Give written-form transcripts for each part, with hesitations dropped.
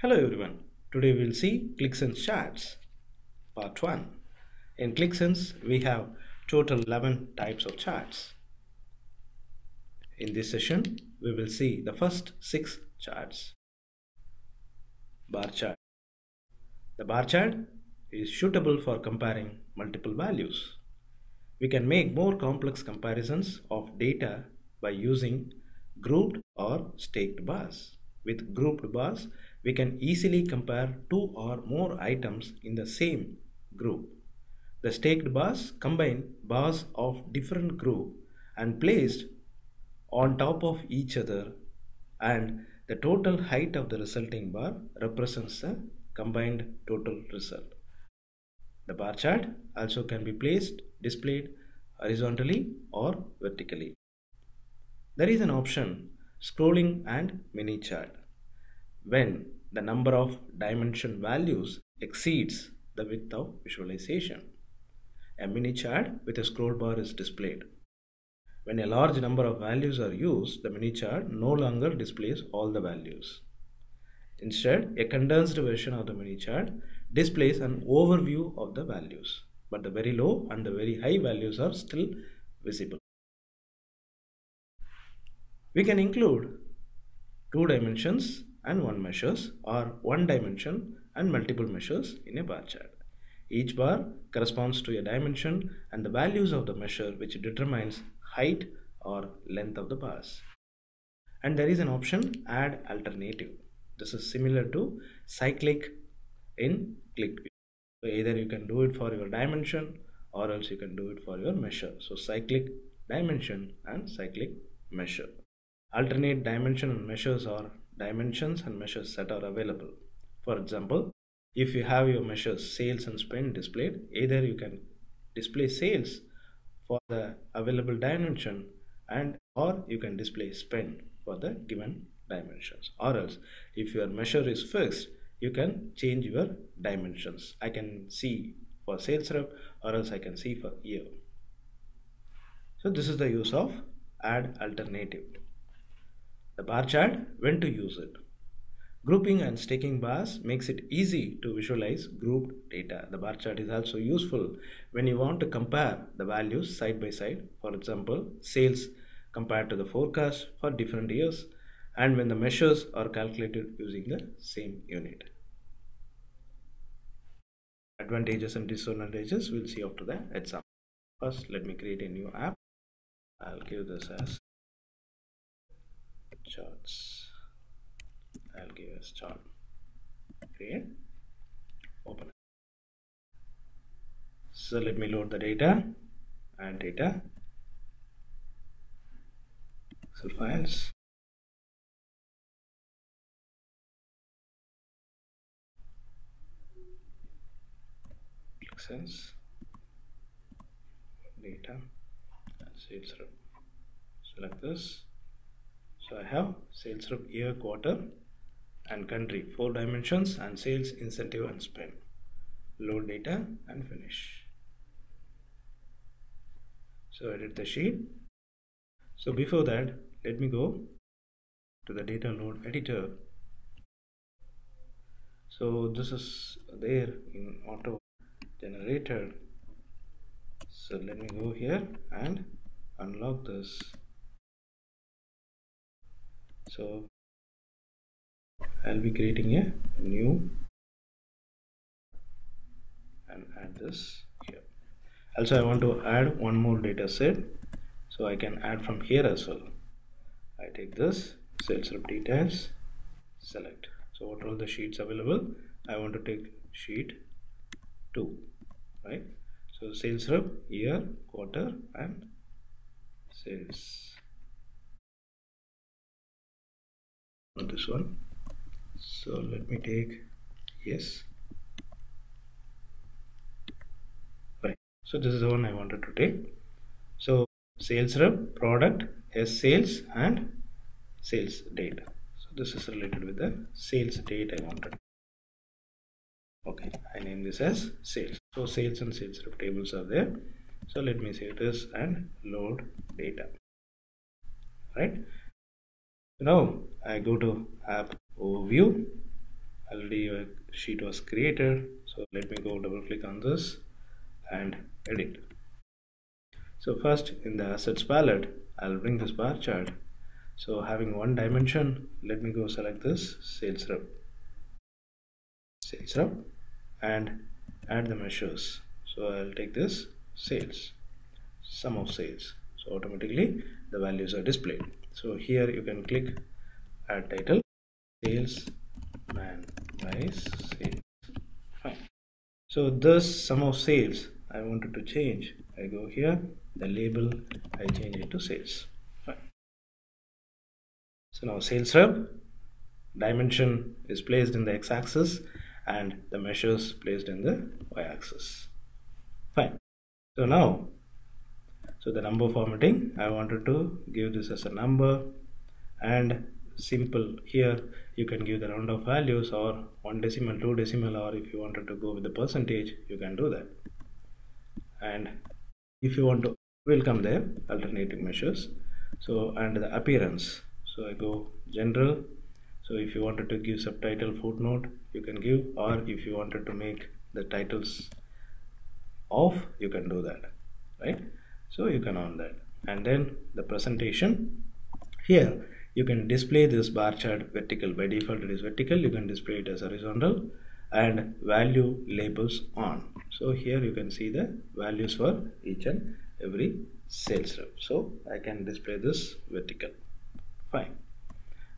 Hello everyone. Today we'll see Qlik charts, part 1. In Qlik we have total 11 types of charts. In this session we will see the first 6 charts. Bar chart. The bar chart is suitable for comparing multiple values. We can make more complex comparisons of data by using grouped or staked bars. With grouped bars, we can easily compare two or more items in the same group. The staked bars combine bars of different group and placed on top of each other, and the total height of the resulting bar represents the combined total result. The bar chart also can be displayed horizontally or vertically. There is an option scrolling and mini chart. When the number of dimension values exceeds the width of visualization, a mini chart with a scroll bar is displayed. When a large number of values are used, the mini chart no longer displays all the values. Instead, a condensed version of the mini chart displays an overview of the values, but the very low and the very high values are still visible. We can include 2 dimensions and 1 measures, or 1 dimension and multiple measures in a bar chart. Each bar corresponds to a dimension and the values of the measure which determines height or length of the bars. And there is an option add alternative. This is similar to cyclic in Qlik. So either you can do it for your dimension or else you can do it for your measure. So cyclic dimension and cyclic measure. Alternate dimension and measures are dimensions and measures that are available. For example, if you have your measures sales and spend displayed, either you can display sales for the available dimension and or you can display spend for the given dimensions, or else if your measure is fixed, you can change your dimensions. I can see for sales rep or else I can see for year. So this is the use of add alternative. The bar chart, when to use it. Grouping and staking bars makes it easy to visualize grouped data. The bar chart is also useful when you want to compare the values side by side. For example, sales compared to the forecast for different years, and when the measures are calculated using the same unit. Advantages and disadvantages we'll see after the example. First, let me create a new app. I'll give this as charts. I'll give us chart. Create. Open. So let me load the data. Add data. Excel files. Sense data and sales rep. Select this. So I have sales rep year, quarter and country, 4 dimensions, and sales, incentive and spend. Load data and finish. So edit the sheet. So before that, let me go to the data load editor. So this is there in auto generated. So let me go here and unlock this. So I'll be creating a new and add this here. Also I want to add one more data set, so I can add from here as well. I take this sales rep details, select. So what are all the sheets available? I want to take sheet 2, right? So sales rep year, quarter and sales. On this one, so let me take yes, right. So this is the one I wanted to take. So sales rep, product, has sales and sales date. So this is related with the sales date I wanted. Okay, I name this as sales. So sales and sales rep tables are there. So let me save this and load data. Right. Now I go to app overview. already a sheet was created. So let me go double click on this and edit. So first in the assets palette, I'll bring this bar chart. So having one dimension, let me go select this sales rep, and add the measures. So I'll take this sales, sum of sales. So automatically the values are displayed. So here you can click add title, sales man price sales. Fine. So this sum of sales I wanted to change. I go here, the label I change it to sales. Fine. So now sales rep dimension is placed in the x-axis and the measures placed in the y-axis. Fine. So now, so the number formatting, I wanted to give this as a number, and simple here you can give the round of values or 1 decimal, 2 decimal, or if you wanted to go with the percentage, you can do that. And if you want to, will come there alternating measures. So and the appearance, so I go general. So if you wanted to give subtitle, footnote, you can give, or if you wanted to make the titles off, you can do that, right? So you can on that. And then the presentation, here you can display this bar chart vertical. By default it is vertical, you can display it as horizontal, and value labels on. So here you can see the values for each and every sales rep. So I can display this vertical. Fine.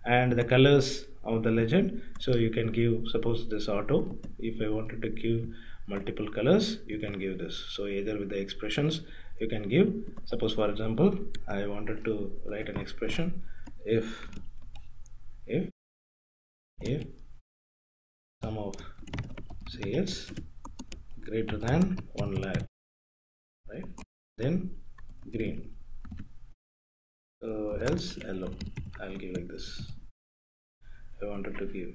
And the colors of the legend, so you can give, suppose this auto, if I wanted to give multiple colors, you can give this. So either with the expressions you can give, suppose for example I wanted to write an expression, if sum of sales greater than 1 lakh, right, then green, so else yellow. I'll give like this, I wanted to give.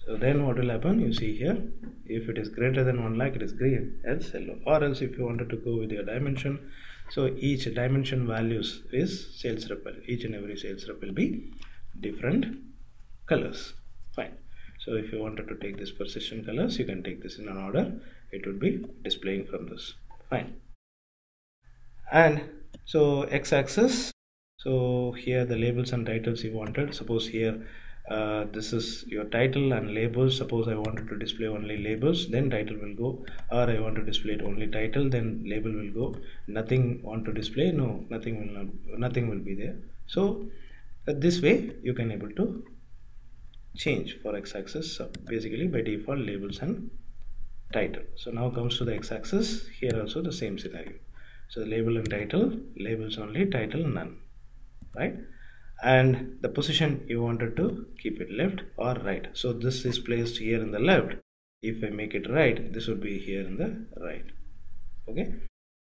So then what will happen, you see here, if it is greater than 1 lakh, it is green, else yellow. Or else if you wanted to go with your dimension, so each dimension values is sales rep, each and every sales rep will be different colors. Fine. So if you wanted to take this precision colors, you can take this in an order, it would be displaying from this. Fine. And so x-axis, so here the labels and titles you wanted, suppose here this is your title and labels. Suppose I wanted to display only labels, then title will go, or I want to display it only title, then label will go. Nothing want to display, no, nothing will be there. So this way you can able to change for x-axis. So basically by default labels and title. So now comes to the x-axis, here also the same scenario. So the label and title, labels only, title none, right? And the position you wanted to keep it left or right. So this is placed here in the left. If I make it right, this would be here in the right. Okay.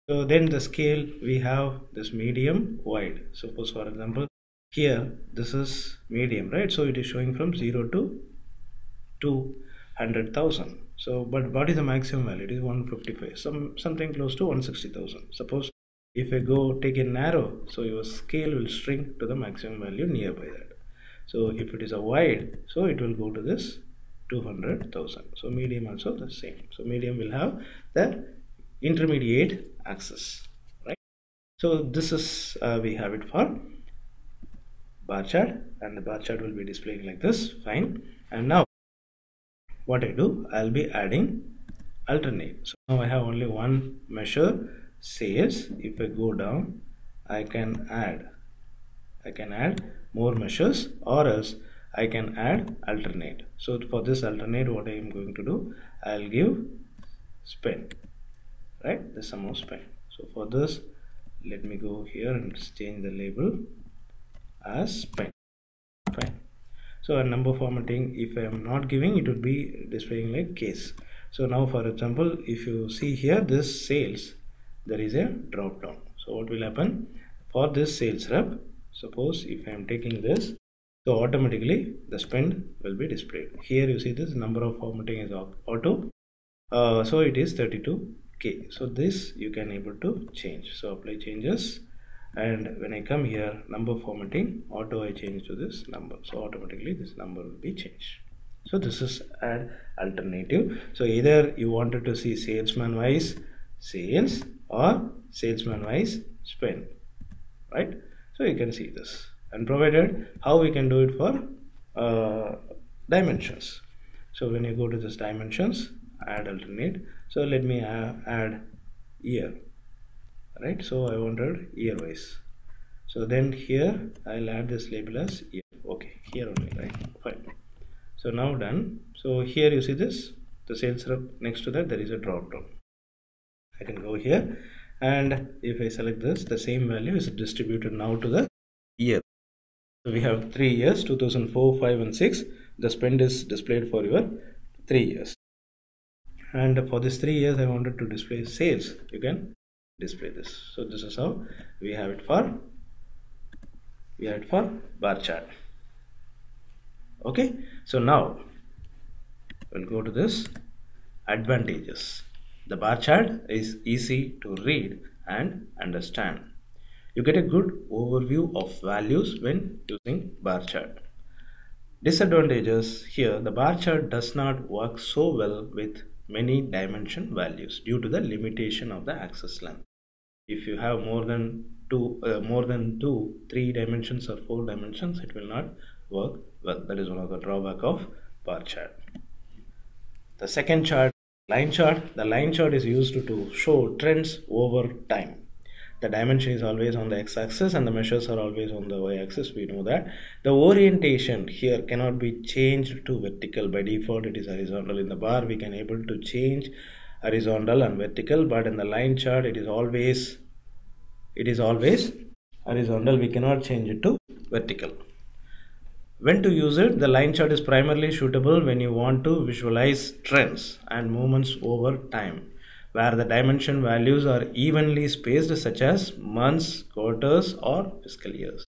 So then the scale, we have this medium, wide. Suppose for example here this is medium, right? So it is showing from 0 to 200,000. So but what is the maximum value? It is 155, something close to 160,000. Suppose if I go take a narrow, so your scale will shrink to the maximum value nearby that. So if it is a wide, so it will go to this 200,000. So medium also the same. So medium will have the intermediate axis, right? So this is we have it for bar chart, and the bar chart will be displaying like this. Fine. And now what I do, I'll be adding alternate. So now I have only one measure, sales. If I go down, I can add more measures, or else I can add alternate. So for this alternate, what I am going to do, I'll give spend, right, the sum of spend. So for this, let me go here and change the label as spend. Fine. So a number formatting, if I am not giving, it would be displaying like case. So now for example, if you see here this sales, there is a drop down. So what will happen for this sales rep, suppose if I am taking this, so automatically the spend will be displayed. Here you see this number of formatting is auto, so it is 32k. So this you can able to change. So apply changes, and when I come here, number formatting, auto I change to this number, so automatically this number will be changed. So this is an alternative. So either you wanted to see salesman wise sales or salesman wise spend, right? So you can see this, and provided how we can do it for dimensions. So when you go to this dimensions, add alternate. So let me add year, right? So I wanted year wise. So then here I'll add this label as year. Okay, here only, right? Fine. So now done. So here you see this, the sales rep, next to that there is a drop down. I can go here, and if I select this, the same value is distributed now to the year. So we have 3 years, 2004, 5 and 6. The spend is displayed for your 3 years. And for this 3 years I wanted to display sales. You can display this. So this is how we have it for bar chart. Okay, so now we'll go to this advantages. The bar chart is easy to read and understand. You get a good overview of values when using bar chart. Disadvantages: here the bar chart does not work so well with many dimension values due to the limitation of the axis length. If you have more than two, 3 dimensions or 4 dimensions, it will not work well. That is one of the drawback of bar chart. The second chart, line chart. The line chart is used to show trends over time. The dimension is always on the x-axis and the measures are always on the y-axis. We know that. The orientation here cannot be changed to vertical. By default it is horizontal. In the bar we can able to change horizontal and vertical, but in the line chart it is always horizontal. We cannot change it to vertical. When to use it? The line chart is primarily suitable when you want to visualize trends and movements over time, where the dimension values are evenly spaced, such as months, quarters or fiscal years.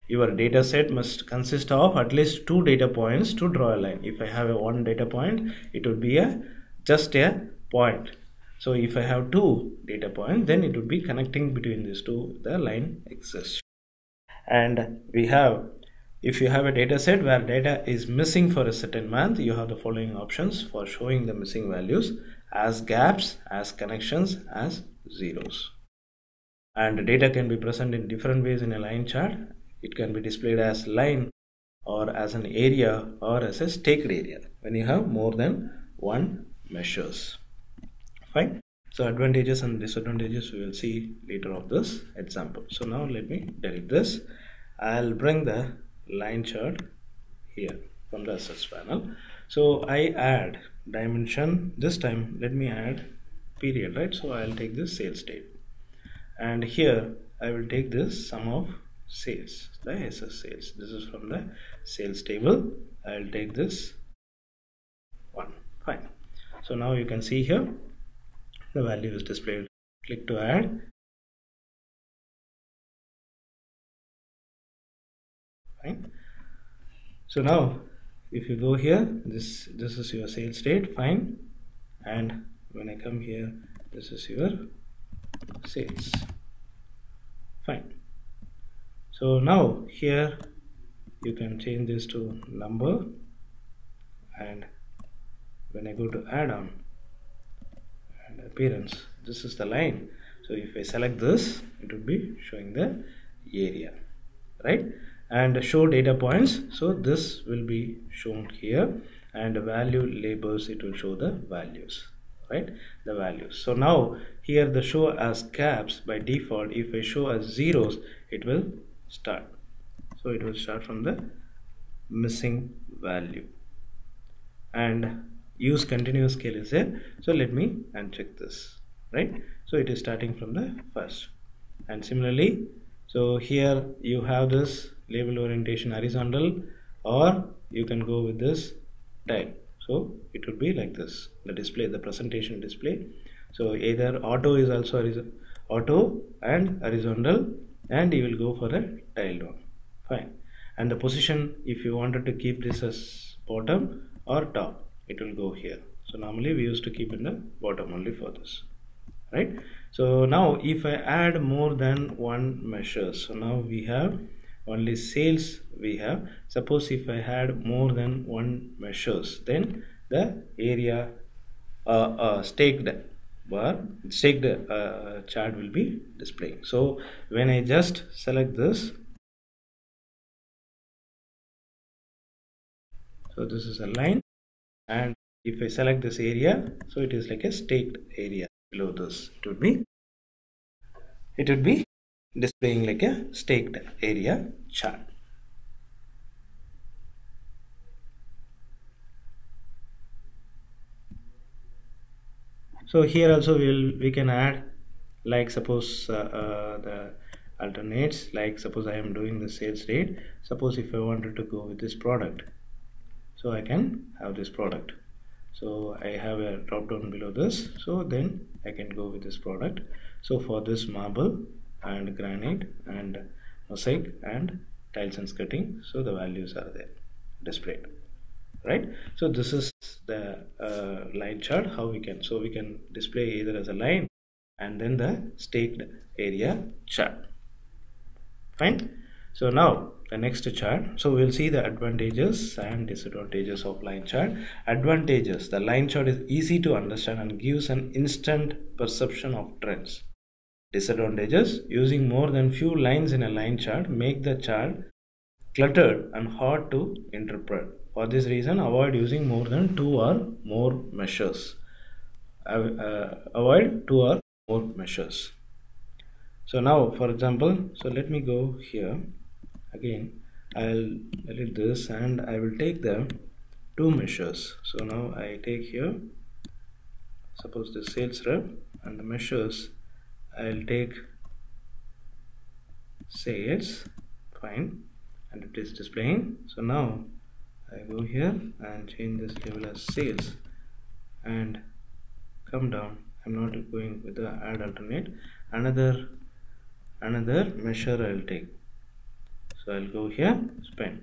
Your data set must consist of at least 2 data points to draw a line. If I have a 1 data point, it would be just a point. So if I have 2 data points, then it would be connecting between these two, the line exists. And we have, if you have a data set where data is missing for a certain month, you have the following options for showing the missing values: as gaps, as connections, as zeros. And data can be present in different ways in a line chart. It can be displayed as line or as an area or as a staked area when you have more than 1 measures. Fine. So advantages and disadvantages we will see later of this example. So now let me delete this. I'll bring the line chart here from the assets panel. So I add dimension. This time let me add period, right? So I'll take this sales date, and here I will take this sum of sales, the SS sales. This is from the sales table. I'll take this one. Fine. So now you can see here the value is displayed. Click to add. Fine. So now if you go here, this is your sales date. Fine. And when I come here, this is your sales. Fine. So now here you can change this to number, and when I go to add-on and appearance, this is the line. So if I select this, it would be showing the area, right? And show data points, so this will be shown here, and value labels, it will show the values, right? The values. So now here the show as gaps, by default if I show as zeros, it will start. So it will start from the missing value, and use continuous scale is there. So let me uncheck this, right? So it is starting from the first. And similarly, so here you have this label orientation horizontal, or you can go with this tile. So it would be like this, the display, the presentation display. So either auto is also auto and horizontal, and you will go for a tiled one. Fine. And the position, if you wanted to keep this as bottom or top, it will go here. So normally we used to keep in the bottom only for this, right? So now if I add more than 1 measure, so now we have only sales we have. Suppose if I had more than one measures, then the area staked bar staked chart will be displaying. So when I just select this, so this is a line, and if I select this area, so it is like a staked area. Below this it would be displaying like a staked area chart. So here also we can add, like suppose the alternates, like suppose I am doing the sales rate. Suppose if I wanted to go with this product, so I can have this product. So I have a drop down below this, so then I can go with this product. So for this marble and granite and mosaic and tiles and skirting, so the values are there displayed, right? So this is the line chart. How we can, so we can display either as a line and then the staked area chart. Fine. So now the next chart, so we'll see the advantages and disadvantages of line chart. Advantages: the line chart is easy to understand and gives an instant perception of trends. Disadvantages: using more than few lines in a line chart make the chart cluttered and hard to interpret. For this reason, avoid using more than two or more measures. Avoid two or more measures. So now, for example, so let me go here again. I'll edit this and I will take the two measures. So now I take here, suppose the sales rep, and the measures I'll take sales. Fine, and it is displaying. So now I go here and change this label as sales and come down. I'm not going with the add alternate. Another measure I'll take. So I'll go here, spend,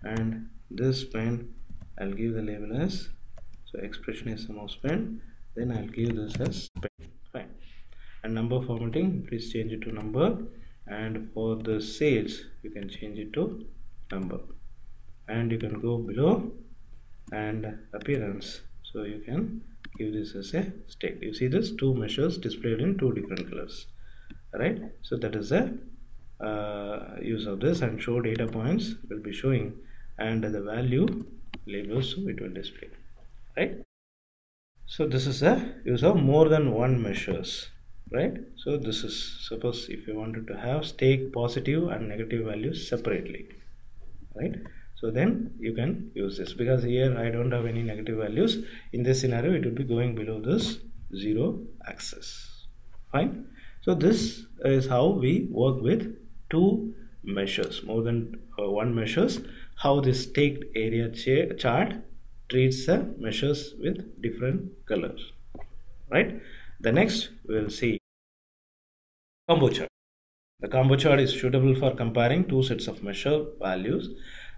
and this spend I'll give the label as, so expression is sum of spend, then I'll give this as spend. Fine. And number formatting, please change it to number, and for the sales you can change it to number, and you can go below and appearance, so you can give this as a state. You see this two measures displayed in two different colors, right? So that is the use of this, and show data points will be showing, and the value labels, so it will display, right? So this is the use of more than one measures, right? So this is, suppose if you wanted to have stake positive and negative values separately, right? So then you can use this, because here I don't have any negative values. In this scenario it would be going below this 0 axis. Fine. So this is how we work with two measures, more than one measures, how this staked area chart treats the measures with different colors, right? The next we will see combo chart. The combo chart is suitable for comparing two sets of measure values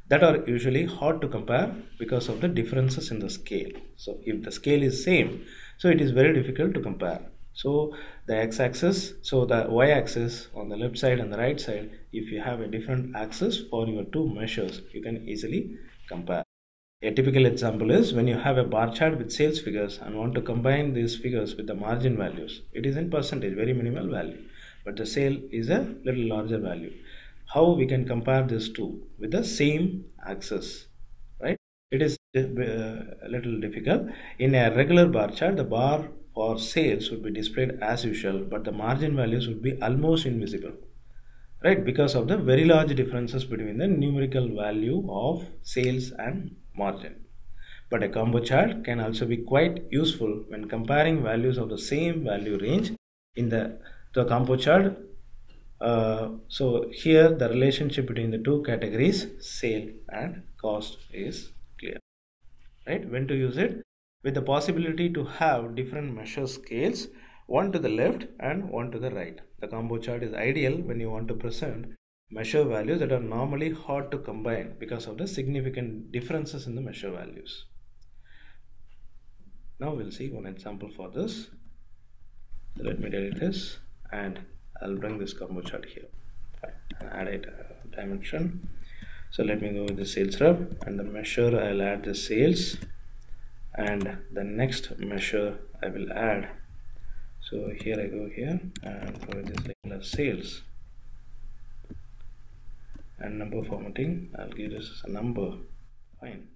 that are usually hard to compare because of the differences in the scale. So if the scale is same, so it is very difficult to compare. So the x-axis, so the y-axis on the left side and the right side, if you have a different axis for your two measures, you can easily compare. A typical example is when you have a bar chart with sales figures and want to combine these figures with the margin values. It is in percentage, very minimal value, but the sale is a little larger value. How we can compare these two with the same axis, right? It is a little difficult. In a regular bar chart, the bar for sales would be displayed as usual, but the margin values would be almost invisible, right? Because of the very large differences between the numerical value of sales and margin. But a combo chart can also be quite useful when comparing values of the same value range in the combo chart. So here the relationship between the two categories, sale and cost, is clear, right? When to use it? With the possibility to have different measure scales, one to the left and one to the right. The combo chart is ideal when you want to present measure values that are normally hard to combine because of the significant differences in the measure values. Now we'll see one example for this. So let me delete this and I'll bring this combo chart here. fine, and add it dimension. So let me go with the sales rep, and the measure I'll add the sales, and the next measure I will add. So here I go here and for this label of sales, and number formatting I'll give this as a number, fine,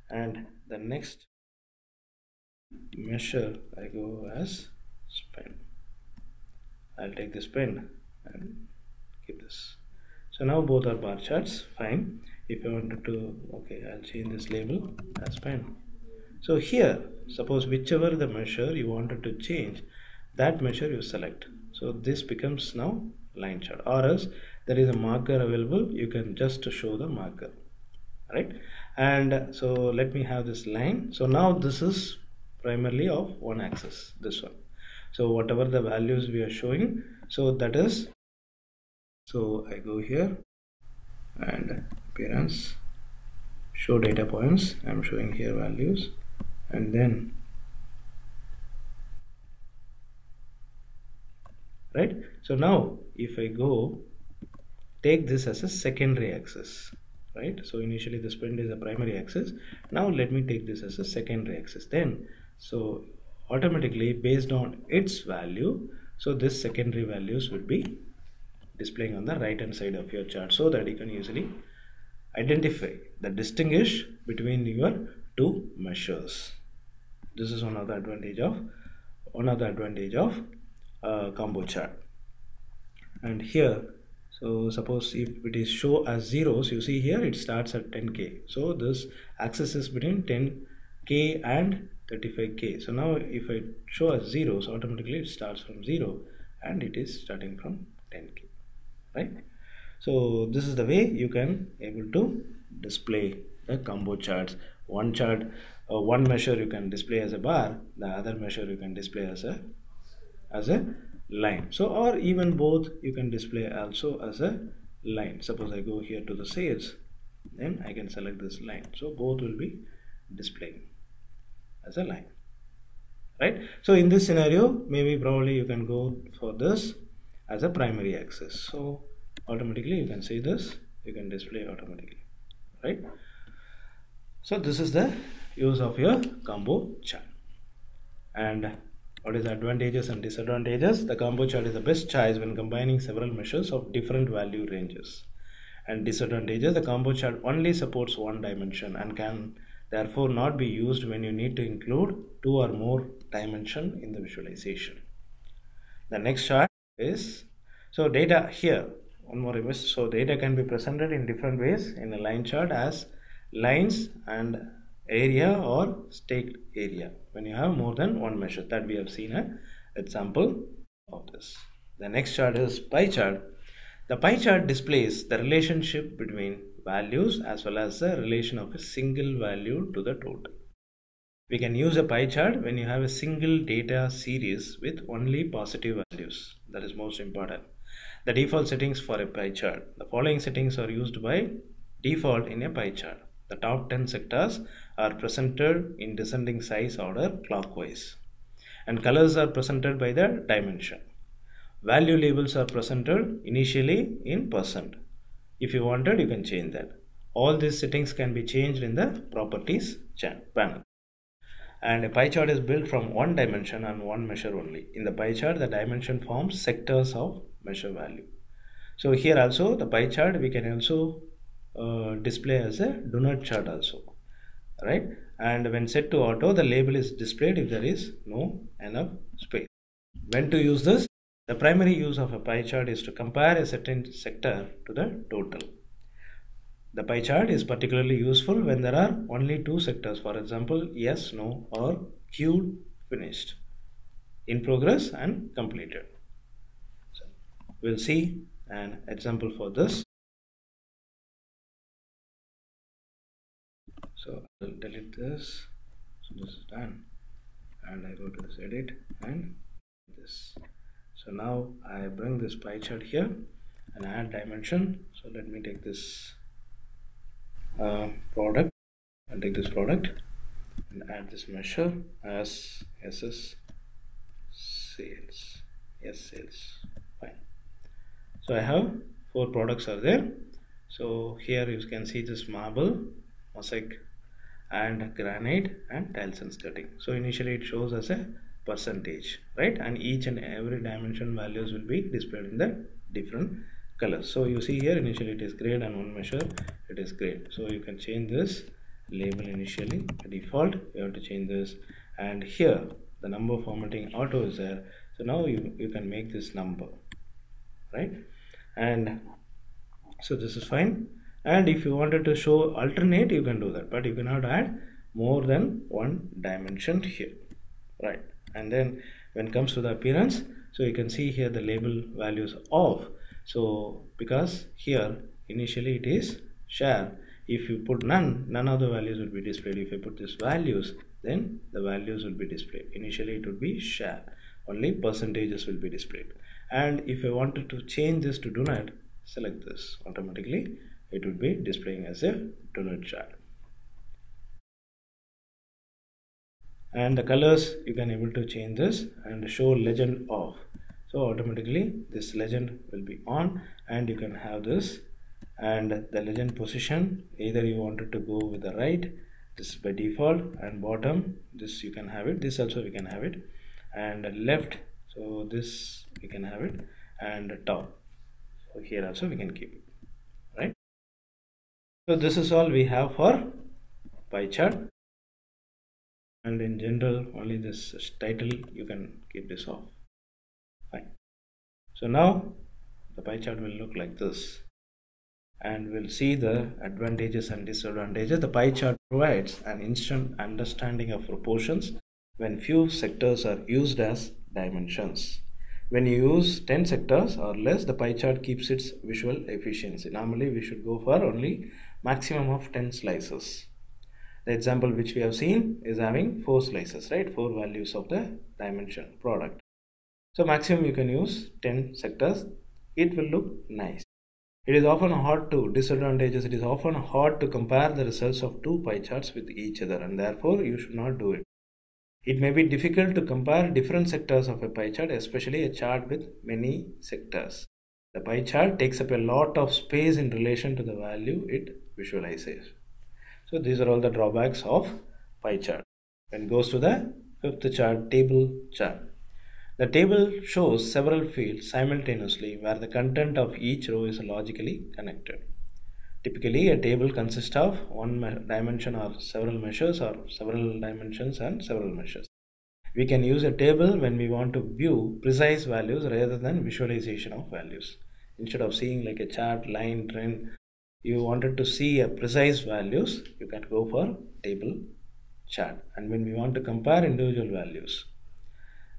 and the next measure I go as spend. I'll take this pen and keep this. So now both are bar charts, fine. If I wanted to, okay, I'll change this label as pen. So here, suppose whichever the measure you wanted to change, that measure you select. So this becomes now line chart, or else there is a marker available, you can just show the marker, right? And so let me have this line. So now this is primarily of one axis, this one. So whatever the values we are showing, so that is, so I go here and appearance, show data points, I'm showing here values, and then right. So now if I go take this as a secondary axis, right? So initially the spend is a primary axis, now let me take this as a secondary axis. Then so automatically based on its value, so this secondary values will be displaying on the right hand side of your chart, so that you can easily identify the distinguish between your two measures. This is one of the advantage of combo chart. And here, so suppose if it is show as zeros, you see here it starts at 10k, so this axis is between 10k and 35k. So now if I show as zeros, automatically it starts from 0 and it is starting from 10k, right? So this is the way you can able to display the combo charts. One chart, one measure you can display as a bar, the other measure you can display as a line. So or even both you can display also as a line. Suppose I go here to the sales, then I can select this line, so both will be displaying as a line, right? So in this scenario, maybe probably you can go for this as a primary axis, so automatically you can see this, you can display automatically, right? So this is the use of your combo chart. And what is the advantages and disadvantages? The combo chart is the best choice when combining several measures of different value ranges. And disadvantages: the combo chart only supports one dimension and can therefore not be used when you need to include two or more dimension in the visualization. The next chart is, so data here, one more image. So data can be presented in different ways in a line chart as lines and area or staked area when you have more than one measure, that we have seen an example of this. The next chart is pie chart. The pie chart displays the relationship between values as well as the relation of a single value to the total. We can use a pie chart when you have a single data series with only positive values. That is most important. The default settings for a pie chart. The following settings are used by default in a pie chart. The top 10 sectors are presented in descending size order clockwise, and colors are presented by the dimension. Value labels are presented initially in %. If you wanted, you can change that. All these settings can be changed in the properties panel. And a pie chart is built from one dimension and one measure only. In the pie chart, the dimension forms sectors of measure value. So here also the pie chart we can also display as a donut chart also, right? And when set to auto, the label is displayed if there is no enough space. When to use this? The primary use of a pie chart is to compare a certain sector to the total. The pie chart is particularly useful when there are only two sectors, for example, yes, no, or queued, finished, in progress, and completed. So we'll see an example for this. So I'll delete this. So this is done, and I go to this edit and this. So now I bring this pie chart here and add dimension. So let me take this product. I'll take this product and add this measure as SS sales. Yes, sales. Fine. So I have four products are there. So here you can see this marble, mosaic and granite and tiles and skirting. So initially it shows as a percentage, right? And each and every dimension values will be displayed in the different colors. So you see here initially it is grade, and one measure it is grade. So you can change this label initially. By default you have to change this, and here the number formatting auto is there. So now you can make this number, right? And so this is fine. And if you wanted to show alternate, you can do that, but you cannot add more than one dimension here, right? And then when it comes to the appearance, so you can see here the label values off. So because here initially it is share, if you put none of the values will be displayed. If you put this values, then the values will be displayed. Initially it would be share, only percentages will be displayed. And if I wanted to change this to do not, select this, automatically it would be displaying as a donut chart. And the colors you can able to change this and show legend off. So automatically this legend will be on, and you can have this. And the legend position, either you wanted to go with the right, this is by default, and bottom this you can have it, this also we can have it, and left, so this we can have it, and top, so here also we can keep it, right? So this is all we have for pie chart. And in general only this title you can keep this off, fine. So now the pie chart will look like this, and we'll see the advantages and disadvantages. The pie chart provides an instant understanding of proportions when few sectors are used as dimensions. When you use 10 sectors or less, the pie chart keeps its visual efficiency. Normally we should go for only maximum of 10 slices. The example which we have seen is having 4 slices, right? 4 values of the dimension product. So maximum you can use 10 sectors. It will look nice. It is often hard to disadvantages. It is often hard to compare the results of two pie charts with each other, and therefore you should not do it. It may be difficult to compare different sectors of a pie chart, especially a chart with many sectors. The pie chart takes up a lot of space in relation to the value it visualizes. So these are all the drawbacks of pie chart. When it goes to the fifth chart, table chart. The table shows several fields simultaneously where the content of each row is logically connected. Typically, a table consists of one dimension or several measures, or several dimensions and several measures. We can use a table when we want to view precise values rather than visualization of values. Instead of seeing like a chart, line, trend, you wanted to see a precise values, you can go for table chart. And when we want to compare individual values,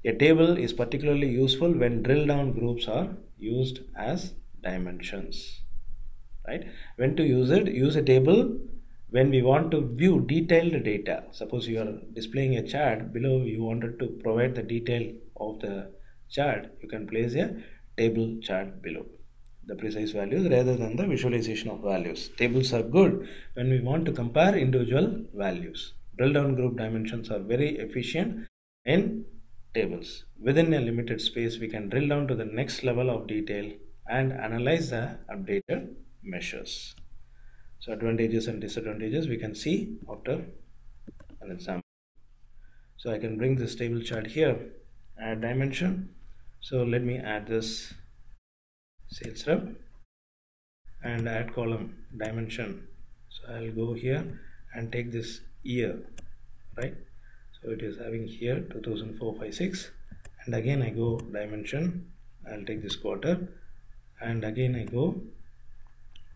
a table is particularly useful when drill down groups are used as dimensions, right? When to use it? Use a table when we want to view detailed data. Suppose you are displaying a chart, below you wanted to provide the detail of the chart, you can place a table chart below the precise values rather than the visualization of values. Tables are good when we want to compare individual values. Drill down group dimensions are very efficient in tables. Within a limited space, we can drill down to the next level of detail and analyze the updated measures. So advantages and disadvantages we can see after an example. So I can bring this table chart here, add dimension. So let me add this sales rep and add column dimension. So I'll go here and take this year, right? So it is having here 2004-56, and again I go dimension, I'll take this quarter, and again I go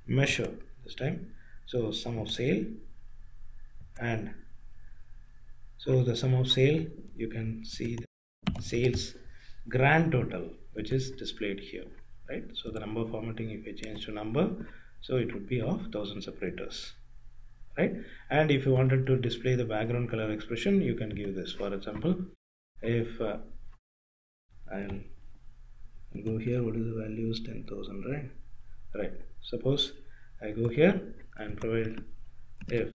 measure this time. So sum of sale, and so the sum of sale, you can see the sales grand total which is displayed here, right? So the number formatting, if I change to number, so it would be of 1000 separators, right? And if you wanted to display the background color expression, you can give this. For example, if I'll go here, what is the value is 10,000, right? Right. Suppose I go here and provide if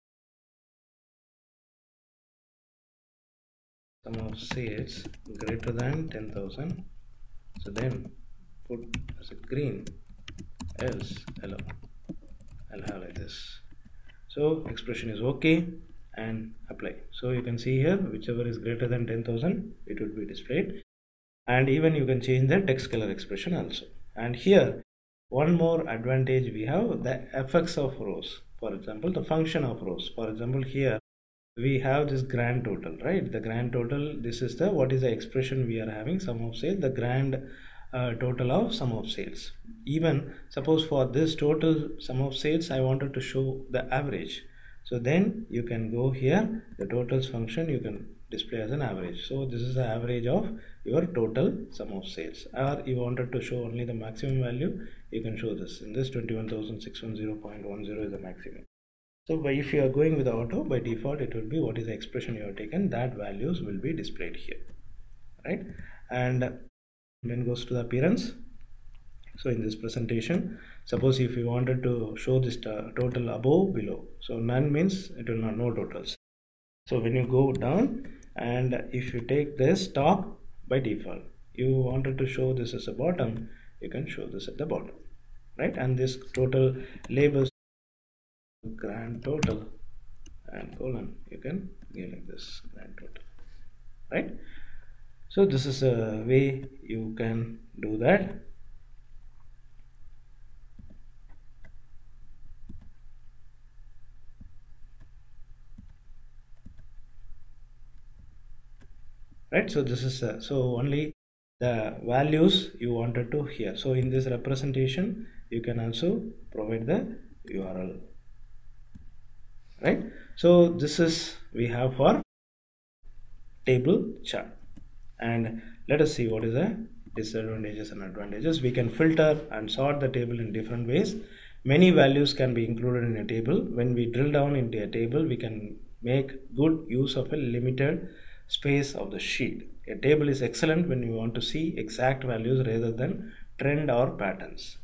sum of sales greater than 10,000, so then put as a green else hello. I'll have like this. So expression is okay and apply. So you can see here whichever is greater than 10,000 it will be displayed, and even you can change the text color expression also. And here one more advantage we have, the effects of rows. For example, the function of rows. For example, here we have this grand total, right? The grand total, this is the what is the expression we are having, sum of sales, the grand total of sum of sales. Even suppose for this total sum of sales I wanted to show the average, so then you can go here, the totals function you can display as an average. So this is the average of your total sum of sales. Or you wanted to show only the maximum value, you can show this. In this 21,610.10 is the maximum. So if you are going with auto, by default it will be what is the expression you have taken, that values will be displayed here, right? And then goes to the appearance. So in this presentation, suppose if you wanted to show this total above, below, so none means it will not, no totals. So when you go down and if you take this top, by default you wanted to show this as a bottom, you can show this at the bottom, right? And this total labels grand total and colon, you can give like this grand total, right? So this is a way you can do that. Right, so this is so only the values you wanted to here. So in this representation you can also provide the URL, right? So this is we have for table chart. And let us see what is the disadvantages and advantages. We can filter and sort the table in different ways. Many values can be included in a table. When we drill down into a table, we can make good use of a limited space of the sheet. A table is excellent when you want to see exact values rather than trend or patterns.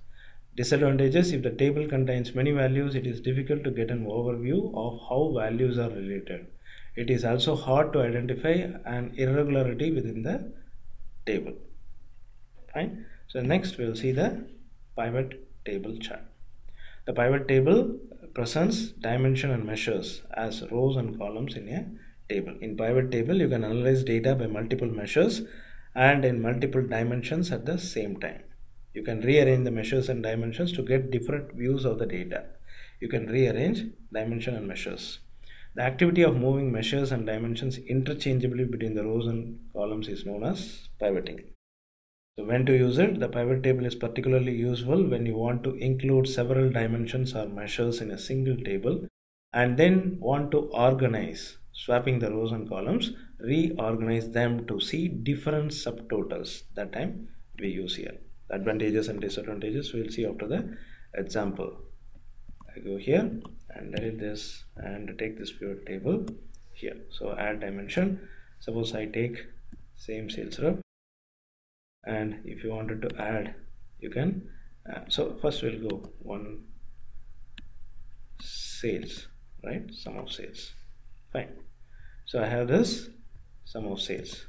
Disadvantages: if the table contains many values, it is difficult to get an overview of how values are related. It is also hard to identify an irregularity within the table. Fine. So next we will see the pivot table chart. The pivot table presents dimension and measures as rows and columns in a table. In pivot table you can analyze data by multiple measures and in multiple dimensions at the same time. You can rearrange the measures and dimensions to get different views of the data. You can rearrange dimension and measures. The activity of moving measures and dimensions interchangeably between the rows and columns is known as pivoting. So when to use it? The pivot table is particularly useful when you want to include several dimensions or measures in a single table and then want to organize, swapping the rows and columns, reorganize them to see different subtotals. That time we use here. The advantages and disadvantages we will see after the example. I go here and delete this and take this pivot table here. So add dimension. Suppose I take same sales rep, and if you wanted to add, you can. So first we'll go one sales, right? Sum of sales. Fine. So I have this sum of sales,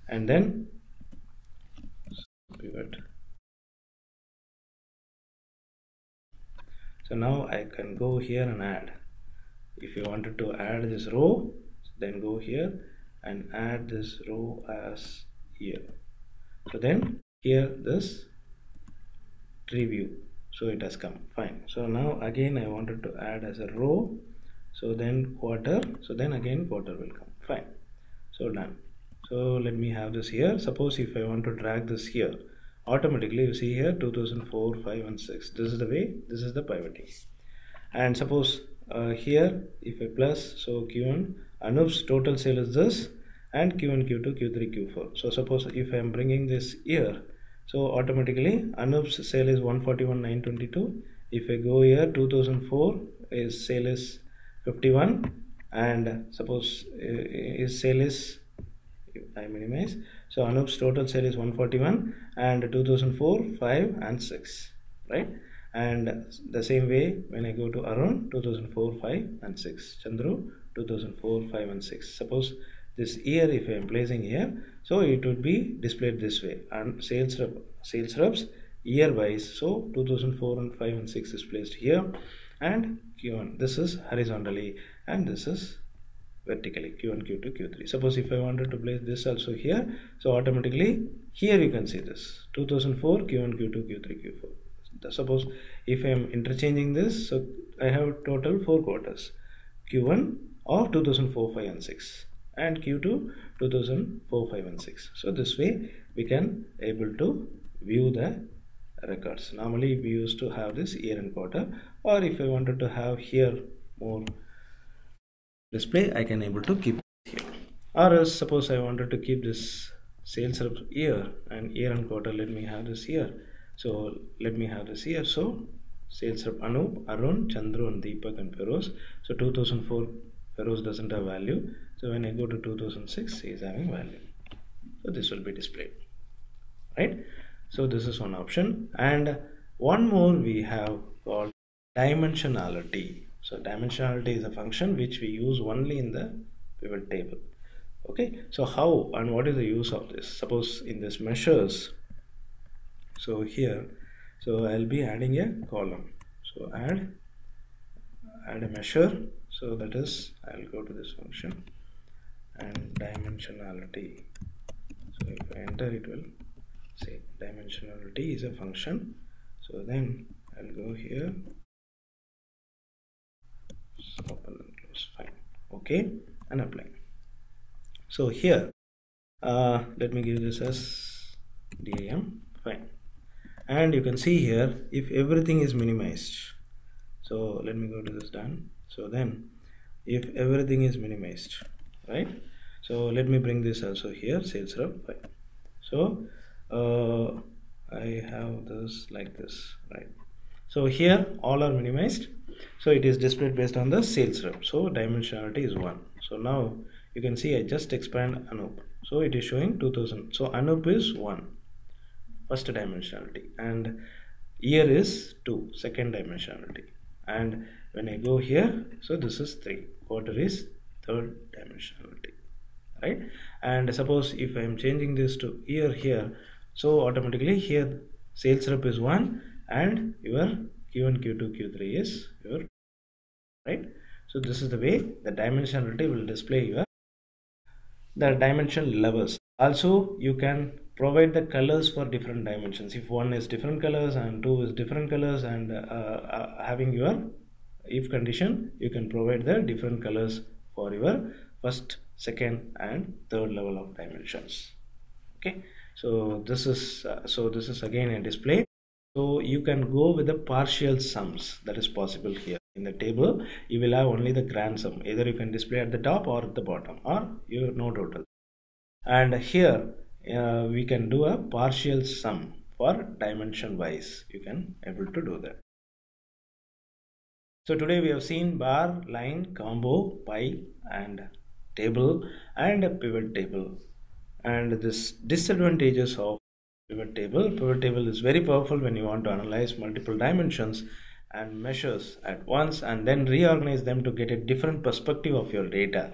and then pivot. So now I can go here and add. If you wanted to add this row, then go here and add this row as here. So then here this tree view, so it has come. Fine. So now again I wanted to add as a row, so then quarter, so then again quarter will come. Fine. So done. So let me have this here. Suppose if I want to drag this here, automatically you see here 2004, 5 and 6. This is the way, this is the pivoting. And suppose here if I plus, so Q1, Anup's total sale is this, and Q1, Q2, Q3, Q4. So suppose if I am bringing this here, so automatically Anup's sale is 141,922. If I go here, 2004 his sale is 51, and suppose his sale is, I minimize, so Anup's total sale is 141 and 2004 5 and 6, right? And the same way when I go to Arun, 2004 5 and 6, Chandru 2004 5 and 6. Suppose this year if I am placing here, so it would be displayed this way, and sales reps year wise. So 2004 and 5 and 6 is placed here, and Q1, this is horizontally and this is vertically, Q1, Q2, Q3. Suppose if I wanted to place this also here, so automatically here you can see this 2004 Q1, Q2, Q3, Q4. Suppose if I am interchanging this, so I have total 4 quarters, Q1 of 2004, 5 and 6, and Q2 2004, 5 and 6. So this way we can able to view the records. Normally we used to have this year and quarter, or if I wanted to have here more display, I can able to keep here. Or else suppose I wanted to keep this sales rep year and year and quarter, let me have this here. So let me have this here. So sales rep Anup, Arun, Chandru and Deepak and Feroz. So 2004 Feroz doesn't have value. So when I go to 2006, he is having value. So this will be displayed, right? So this is one option, and one more we have called dimensionality. So dimensionality is a function which we use only in the pivot table. Okay, so how and what is the use of this? Suppose in this measures, so here, so I'll be adding a column. So add a measure. So that is, I'll go to this function and dimensionality. So if I enter, it will say dimensionality is a function. So then I'll go here, open and close, fine, okay, and apply. So here let me give this as DIM, fine, and you can see here if everything is minimized. So let me go to this done. So then if everything is minimized, right, so let me bring this also here, sales rep, fine. So I have this like this, right? So here all are minimized, so it is displayed based on the sales rep. So dimensionality is 1. So now you can see I just expand Anup, so it is showing 2000. So Anup is 1, first dimensionality, and year is 2, second dimensionality, and when I go here, so this is 3, quarter is third dimensionality, right? And suppose if I am changing this to year here, so automatically here sales rep is 1 and your Q1, Q2, Q3 is your, right? So this is the way the dimensionality will display your the dimension levels. Also you can provide the colors for different dimensions. If one is different colors and 2 is different colors, and having your if condition, you can provide the different colors for your first, second and third level of dimensions. Okay, so this is again a display. So you can go with the partial sums, that is possible here. In the table you will have only the grand sum, either you can display at the top or at the bottom, or you no total. And here we can do a partial sum for dimension wise, you can able to do that. So today we have seen bar, line, combo, pie and table and a pivot table, and this disadvantages of pivot table. Pivot table is very powerful when you want to analyze multiple dimensions and measures at once and then reorganize them to get a different perspective of your data.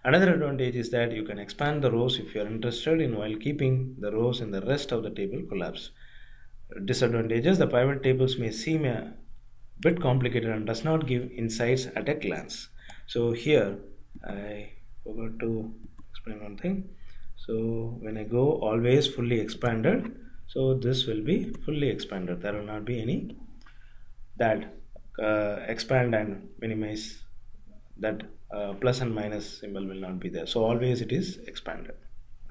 Another advantage is that you can expand the rows if you are interested in, while keeping the rows in the rest of the table collapsed. Disadvantages: the pivot tables may seem a bit complicated and does not give insights at a glance. So here I forgot to explain one thing. So when I go always fully expanded, so this will be fully expanded, there will not be any that expand and minimize, that plus and minus symbol will not be there. So always it is expanded,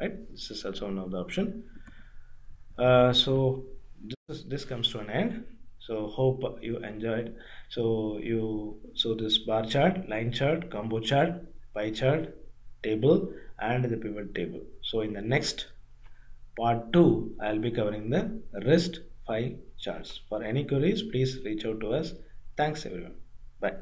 right? This is also one of the option. So this comes to an end. So hope you enjoyed. So this bar chart, line chart, combo chart, pie chart, table and the pivot table. So in the next part 2 I'll be covering the rest 5 charts. For any queries, please reach out to us. Thanks everyone. Bye.